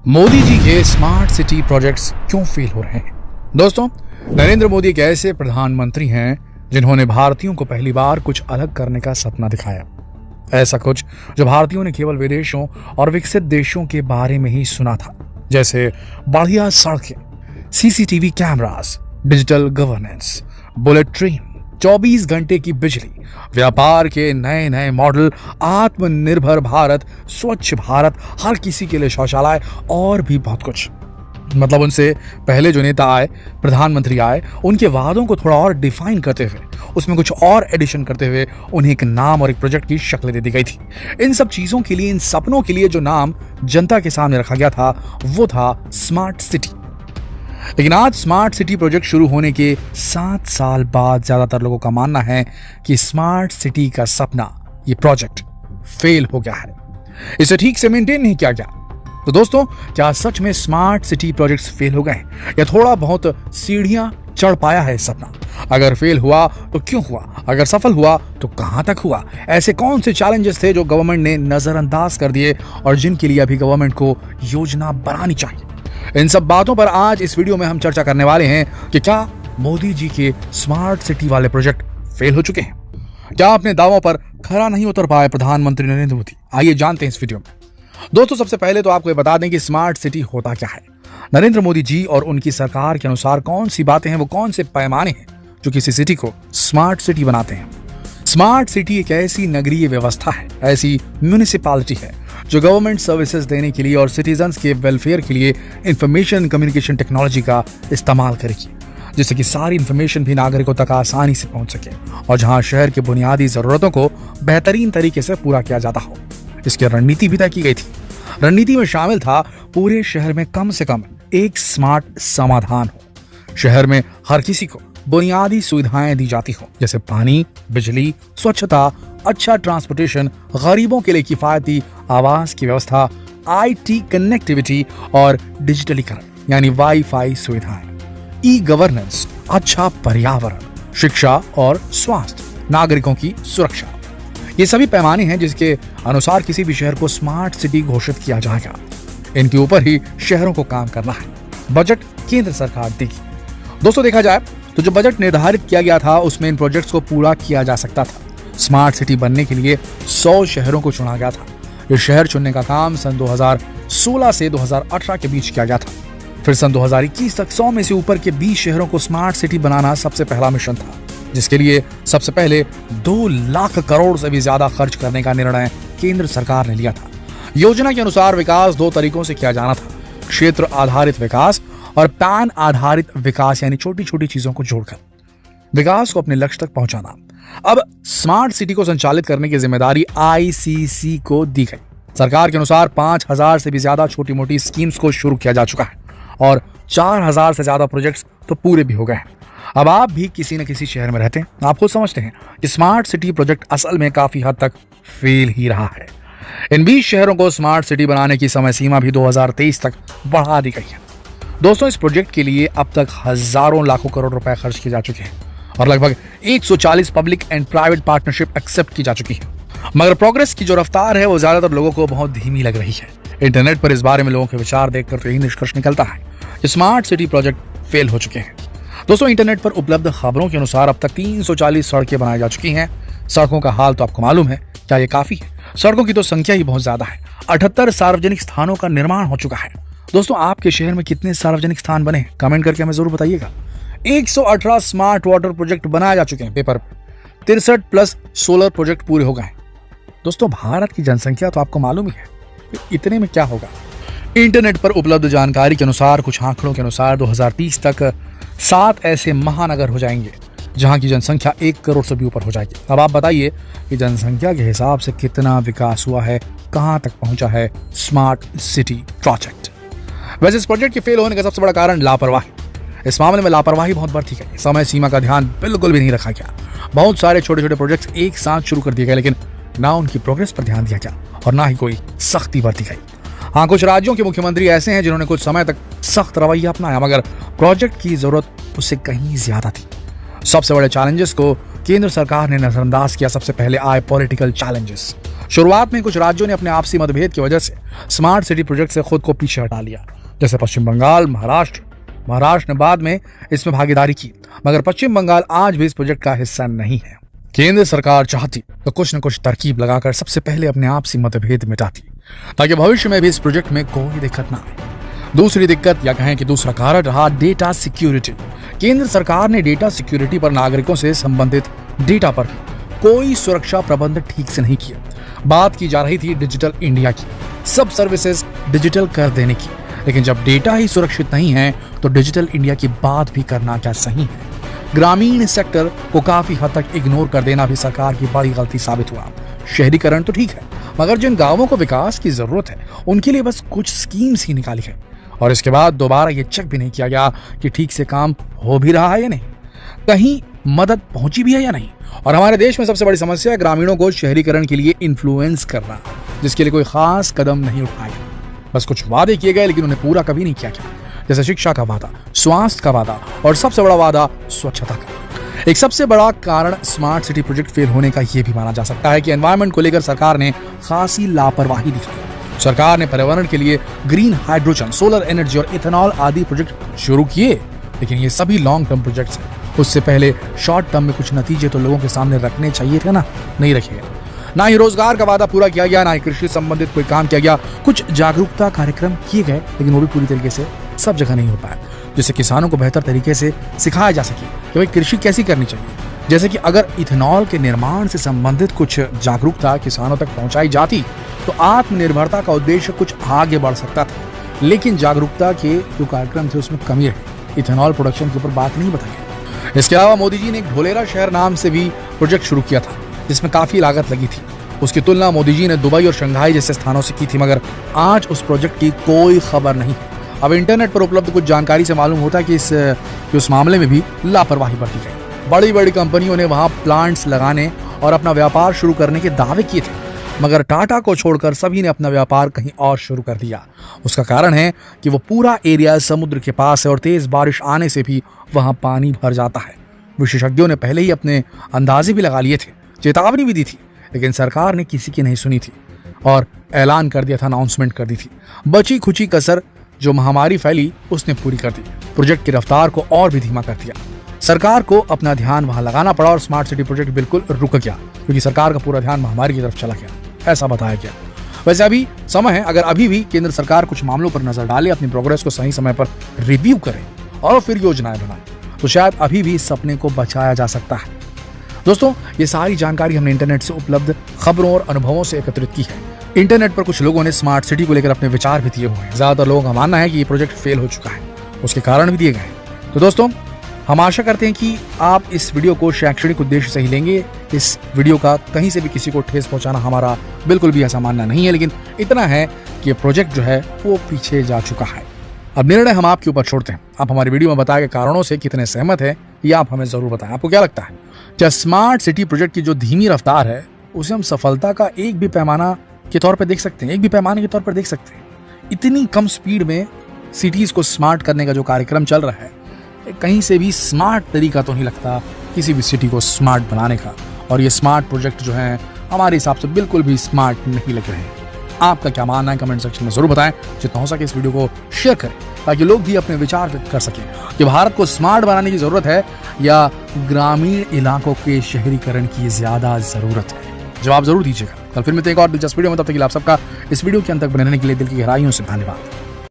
मोदी जी के smart city projects क्यों fail हो रहे हैं? दोस्तों, नरेंद्र मोदी एक ऐसे प्रधानमंत्री हैं जिन्होंने भारतीयों को पहली बार कुछ अलग करने का सपना दिखाया। ऐसा कुछ जो भारतीयों ने केवल विदेशों और विकसित देशों के बारे में ही सुना था, जैसे बढ़िया सड़कें, CCTV cameras, digital governance, bullet train, 24 घंटे की बिजली, व्यापार के नए नए मॉडल, आत्मनिर्भर भारत, स्वच्छ भारत, हर किसी के लिए शौचालय और भी बहुत कुछ। मतलब उनसे पहले जो नेता आए, प्रधानमंत्री आए, उनके वादों को थोड़ा और डिफाइन करते हुए, उसमें कुछ और एडिशन करते हुए उन्हें एक नाम और एक प्रोजेक्ट की शक्ल दे दी गई थी। इन सब चीजों के लिए, इन सपनों के लिए जो नाम जनता के सामने रखा गया था वो था स्मार्ट सिटी। लेकिन आज स्मार्ट सिटी प्रोजेक्ट शुरू होने के 7 साल बाद ज्यादातर लोगों का मानना है कि स्मार्ट सिटी का सपना, ये प्रोजेक्ट फेल हो गया है, इसे ठीक से मेंटेन नहीं किया गया। तो दोस्तों, क्या सच में स्मार्ट सिटी प्रोजेक्ट्स फेल हो गए या थोड़ा बहुत सीढ़ियां चढ़ पाया है सपना? अगर फेल हुआ तो क्यों हुआ? अगर सफल हुआ तो कहां तक हुआ? ऐसे कौन से चैलेंजेस थे जो गवर्नमेंट ने नजरअंदाज कर दिए और जिनके लिए अभी गवर्नमेंट को योजना बनानी चाहिए? इन सब बातों पर आज इस वीडियो में हम चर्चा करने वाले हैं कि क्या मोदी जी के स्मार्ट सिटी वाले प्रोजेक्ट फेल हो चुके हैं? क्या अपने दावों पर खरा नहीं उतर पाए प्रधानमंत्री नरेंद्र मोदी? आइए जानते हैं इस वीडियो में। दोस्तों, सबसे पहले तो आपको ये बता दें कि स्मार्ट सिटी होता क्या है। नरेंद्र मोदी जी और उनकी सरकार के अनुसार कौन सी बातें हैं, वो कौन से पैमाने हैं जो किसी सिटी को स्मार्ट सिटी बनाते हैं। स्मार्ट सिटी एक ऐसी नगरीय व्यवस्था है, ऐसी म्यूनिसिपैलिटी है जो गवर्नमेंट सर्विसेज देने के लिए और सिटीजन्स के वेलफेयर के लिए इंफॉर्मेशन कम्युनिकेशन टेक्नोलॉजी का इस्तेमाल करेगी, जिससे कि सारी इंफॉर्मेशन भी नागरिकों तक आसानी से पहुंच सके और जहां शहर की बुनियादी जरूरतों को बेहतरीन तरीके से पूरा किया जाता हो। इसकी रणनीति भी तय की गई थी। रणनीति में शामिल था पूरे शहर में कम से कम एक स्मार्ट समाधान हो। शहर में हर किसी को बुनियादी सुविधाएं दी जाती हो, जैसे पानी, बिजली, स्वच्छता, अच्छा ट्रांसपोर्टेशन, गरीबों के लिए किफायती आवास की व्यवस्था, आईटी कनेक्टिविटी और डिजिटलीकरण यानी वाईफाई सुविधाएं, ई गवर्नेंस, अच्छा पर्यावरण, शिक्षा और स्वास्थ्य, नागरिकों की सुरक्षा। ये सभी पैमाने हैं जिसके अनुसार किसी भी शहर को स्मार्ट सिटी घोषित किया जाएगा। इनके ऊपर ही शहरों को काम करना है। बजट केंद्र सरकार देगी। दोस्तों, देखा जाए तो जो बजट निर्धारित किया गया था उसमें इन प्रोजेक्ट्स को पूरा किया जा सकता था। स्मार्ट सिटी बनने के लिए 100 शहरों को चुना गया था। ये शहर चुनने का काम सन 2016 से 2018 के बीच किया गया था। फिर सन 2021 तक 100 में से ऊपर के 20 शहरों को स्मार्ट सिटी बनाना सबसे पहला मिशन था, जिसके लिए सबसे पहले 2 लाख करोड़ से भी ज्यादा खर्च करने का निर्णय केंद्र सरकार ने लिया था। योजना के अनुसार विकास 2 तरीकों से किया जाना था, क्षेत्र आधारित विकास और पैन आधारित विकास, यानी छोटी छोटी चीजों को जोड़कर विकास को अपने लक्ष्य तक पहुंचाना। अब स्मार्ट सिटी को संचालित करने की जिम्मेदारी आईसीसी को दी गई। सरकार के अनुसार 5000 से भी ज्यादा छोटी मोटी स्कीम्स को शुरू किया जा चुका है और 4000 से ज्यादा प्रोजेक्ट्स तो पूरे भी हो गए हैं। अब आप भी किसी न किसी शहर में रहते हैं, आप खुद समझते हैं कि स्मार्ट सिटी प्रोजेक्ट असल में काफी हद तक फेल ही रहा है। इन 20 शहरों को स्मार्ट सिटी बनाने की समय सीमा भी 2023 तक बढ़ा दी गई है। दोस्तों, इस प्रोजेक्ट के लिए अब तक हजारों लाखों करोड़ रुपए खर्च किए जा चुके हैं और लगभग 140 public and private partnership accept की जा चुकी है। मगर प्रोग्रेस की जो रफ्तार है वो ज्यादातर लोगों को बहुत धीमी लग रही है। इंटरनेट पर इस बारे में लोगों के विचार देखकर तो यही निष्कर्ष निकलता है कि स्मार्ट सिटी प्रोजेक्ट फेल हो चुके हैं। दोस्तों, इंटरनेट पर उपलब्ध खबरों के अनुसार अब तक 340 सड़कें बनाई जा चुकी हैं। सड़कों का हाल तो आपको मालूम है। क्या ये काफी है? सड़कों की तो संख्या ही बहुत ज्यादा है। 78 सार्वजनिक स्थानों का निर्माण हो चुका है। दोस्तों, आपके शहर में कितने सार्वजनिक स्थान बने? कमेंट करके हमें जरूर बताइएगा। 118 स्मार्ट वाटर प्रोजेक्ट बनाए जा चुके हैं पेपर पर। 63 प्लस सोलर प्रोजेक्ट पूरे हो गए। दोस्तों, भारत की जनसंख्या तो आपको मालूम ही है, इतने में क्या होगा? इंटरनेट पर उपलब्ध जानकारी के अनुसार, कुछ आंकड़ों के अनुसार 2030 तक 7 ऐसे महानगर हो जाएंगे जहां की जनसंख्या 1 करोड़ से भी ऊपर हो जाएगी। अब आप बताइए कि जनसंख्या के हिसाब से कितना विकास हुआ है, कहां तक पहुंचा है स्मार्ट सिटी प्रोजेक्ट। वैसे इस प्रोजेक्ट के फेल होने का सबसे बड़ा कारण लापरवाही। इस मामले में लापरवाही बहुत बढ़ती गई। समय सीमा का ध्यान बिल्कुल भी नहीं रखा गया। बहुत सारे छोटे छोटे प्रोजेक्ट्स एक साथ शुरू कर दिए गए, लेकिन ना उनकी प्रोग्रेस पर ध्यान दिया गया और ना ही कोई सख्ती बरती गई। हाँ, कुछ राज्यों के मुख्यमंत्री ऐसे हैं जिन्होंने कुछ समय तक सख्त रवैया अपनाया, मगर प्रोजेक्ट की जरूरत उससे कहीं ज्यादा थी। सबसे बड़े चैलेंजेस को केंद्र सरकार ने नजरअंदाज किया सबसे पहले आए पॉलिटिकल चैलेंजेस। शुरुआत में कुछ राज्यों ने अपने आपसी मतभेद की वजह से स्मार्ट सिटी प्रोजेक्ट से खुद को पीछे हटा लिया, जैसे पश्चिम बंगाल, महाराष्ट्र ने बाद में इसमें भागीदारी की, मगर पश्चिम बंगाल आज भी इस प्रोजेक्ट का हिस्सा नहीं है। केंद्र सरकार चाहती तो कुछ न कुछ तरकीब लगाकर सबसे पहले अपने आपसी मतभेद मिटाती, ताकि भविष्य में भी इस प्रोजेक्ट में कोई दिक्कत ना आए। दूसरी दिक्कत या कहें कि दूसरा कारण रहा डेटा सिक्योरिटी। केंद्र सरकार ने डेटा सिक्योरिटी पर नागरिकों से संबंधित डेटा पर कोई सुरक्षा प्रबंध ठीक से नहीं किया। बात की जा रही थी डिजिटल इंडिया की, सब सर्विसेज डिजिटल कर देने की, लेकिन जब डेटा ही सुरक्षित नहीं है तो डिजिटल इंडिया की बात भी करना क्या सही है? ग्रामीण सेक्टर को काफी हद तक इग्नोर कर देना भी सरकार की बड़ी गलती साबित हुआ। शहरीकरण तो ठीक है, मगर जिन गांवों को विकास की जरूरत है उनके लिए बस कुछ स्कीम्स ही निकाली गई और इसके बाद दोबारा ये चेक भी नहीं किया गया कि ठीक से काम हो भी रहा है या नहीं, कहीं मदद पहुंची भी है या नहीं। और हमारे देश में सबसे बड़ी समस्या है ग्रामीणों को शहरीकरण के लिए इन्फ्लुएंस करना, जिसके लिए कोई खास कदम नहीं उठाया गया। बस कुछ वादे किए गए लेकिन उन्हें पूरा कभी नहीं किया गया, जैसे शिक्षा का वादा, स्वास्थ्य का वादा और सबसे बड़ा वादा स्वच्छता का। एक सबसे बड़ा कारण स्मार्ट सिटी प्रोजेक्ट फेल होने का यह भी माना जा सकता है कि एनवायरनमेंट को लेकर सरकार ने खासी लापरवाही दिखाई। सरकार ने पर्यावरण के लिए ग्रीन हाइड्रोजन, सोलर एनर्जी और इथेनॉल आदि प्रोजेक्ट शुरू किए, लेकिन ये सभी लॉन्ग टर्म प्रोजेक्ट्स हैं। उससे पहले शॉर्ट टर्म में कुछ नतीजे तो लोगों के सामने रखने चाहिए थे ना, नहीं रखे गए। ना ही रोजगार का वादा पूरा किया गया, ना ही कृषि संबंधित कोई काम किया गया। कुछ जागरूकता कार्यक्रम किए गए लेकिन वो भी पूरी तरीके से सब जगह नहीं हो पाया, जिससे किसानों को बेहतर तरीके से सिखाया जा सके कि भाई कृषि कैसी करनी चाहिए। जैसे कि अगर इथेनॉल के निर्माण से संबंधित कुछ जागरूकता किसानों तक पहुंचाई जाती तो आत्मनिर्भरता का उद्देश्य कुछ आगे बढ़ सकता था, लेकिन जागरूकता के जो कार्यक्रम थे उसमें कमी रही। इथेनॉल प्रोडक्शन के ऊपर बात नहीं बताई। इसके अलावा मोदी जी ने एक ढोलेरा शहर नाम से भी प्रोजेक्ट शुरू किया था, जिसमें काफी लागत लगी थी। उसकी तुलना मोदी जी ने दुबई और शंघाई जैसे स्थानों से की थी, मगर आज उस प्रोजेक्ट की कोई खबर नहीं है। अब इंटरनेट पर उपलब्ध कुछ जानकारी से मालूम होता है कि इस मामले में भी लापरवाही बरती गई। बड़ी बड़ी कंपनियों ने वहां प्लांट्स लगाने और अपना व्यापार शुरू करने के दावे किए थे, मगर टाटा को छोड़कर सभी ने अपना व्यापार कहीं और शुरू कर दिया। उसका कारण है कि वो पूरा एरिया समुद्र के पास है और तेज बारिश आने से भी वहां पानी भर जाता है। विशेषज्ञों ने पहले ही अपने अंदाजे भी लगा लिए थे, चेतावनी भी दी थी, लेकिन सरकार ने किसी की नहीं सुनी थी और ऐलान कर दिया था, अनाउंसमेंट कर दी थी। बची खुची कसर जो महामारी फैली उसने पूरी कर दी, प्रोजेक्ट की रफ्तार को और भी धीमा कर दिया। सरकार को अपना ध्यान वहां लगाना पड़ा और स्मार्ट सिटी प्रोजेक्ट बिल्कुल रुक गया, क्योंकि सरकार का पूरा ध्यान महामारी की तरफ चला गया, ऐसा बताया गया। वैसे अभी समय है, अगर अभी भी केंद्र सरकार कुछ मामलों पर नजर डाले, अपनी प्रोग्रेस को सही समय पर रिव्यू करे और फिर योजनाएं बनाए, तो शायद अभी भी सपने को बचाया जा सकता है। दोस्तों, ये सारी जानकारी हमने इंटरनेट से उपलब्ध खबरों और अनुभवों से एकत्रित की है। इंटरनेट पर कुछ लोगों ने स्मार्ट सिटी को लेकर अपने विचार भी दिए हुए हैं। ज्यादातर लोगों का मानना है कि ये प्रोजेक्ट फेल हो चुका है, उसके कारण भी दिए गए हैं। तो दोस्तों, हम आशा करते हैं कि आप इस वीडियो को शैक्षणिक उद्देश्य से ही लेंगे। इस वीडियो का कहीं से भी किसी को ठेस पहुंचाना हमारा बिल्कुल भी ऐसा मानना नहीं है, लेकिन इतना है कि ये प्रोजेक्ट जो है वो पीछे जा चुका है। अब निर्णय हम आपके ऊपर छोड़ते हैं। आप हमारी वीडियो में बताए गए कारणों से कितने सहमत है ये आप हमें जरूर बताएं। आपको क्या लगता है, क्या स्मार्ट सिटी प्रोजेक्ट की जो धीमी रफ्तार है उसे हम सफलता का एक भी पैमाना के तौर पर देख सकते हैं, एक भी पैमाने के तौर पर देख सकते हैं? इतनी कम स्पीड में सिटीज को स्मार्ट करने का जो कार्यक्रम चल रहा है, कहीं से भी स्मार्ट तरीका तो नहीं लगता किसी भी सिटी को स्मार्ट बनाने का। और ये स्मार्ट प्रोजेक्ट जो है हमारे हिसाब से बिल्कुल भी स्मार्ट नहीं लग रहे हैं। आपका क्या मानना है कमेंट सेक्शन में जरूर बताएं। जितना हो सके इस वीडियो को शेयर करें ताकि लोग भी अपने विचार व्यक्त कर सकें कि भारत को स्मार्ट बनाने की जरूरत है या ग्रामीण इलाकों के शहरीकरण की ज्यादा जरूरत है। जवाब जरूर दीजिएगा। कल फिर मिलते हैं एक और दिलचस्प वीडियो में, तब तक के लिए आप सबका इस वीडियो के अंत तक बने रहने के लिए दिल की गहराइयों से धन्यवाद।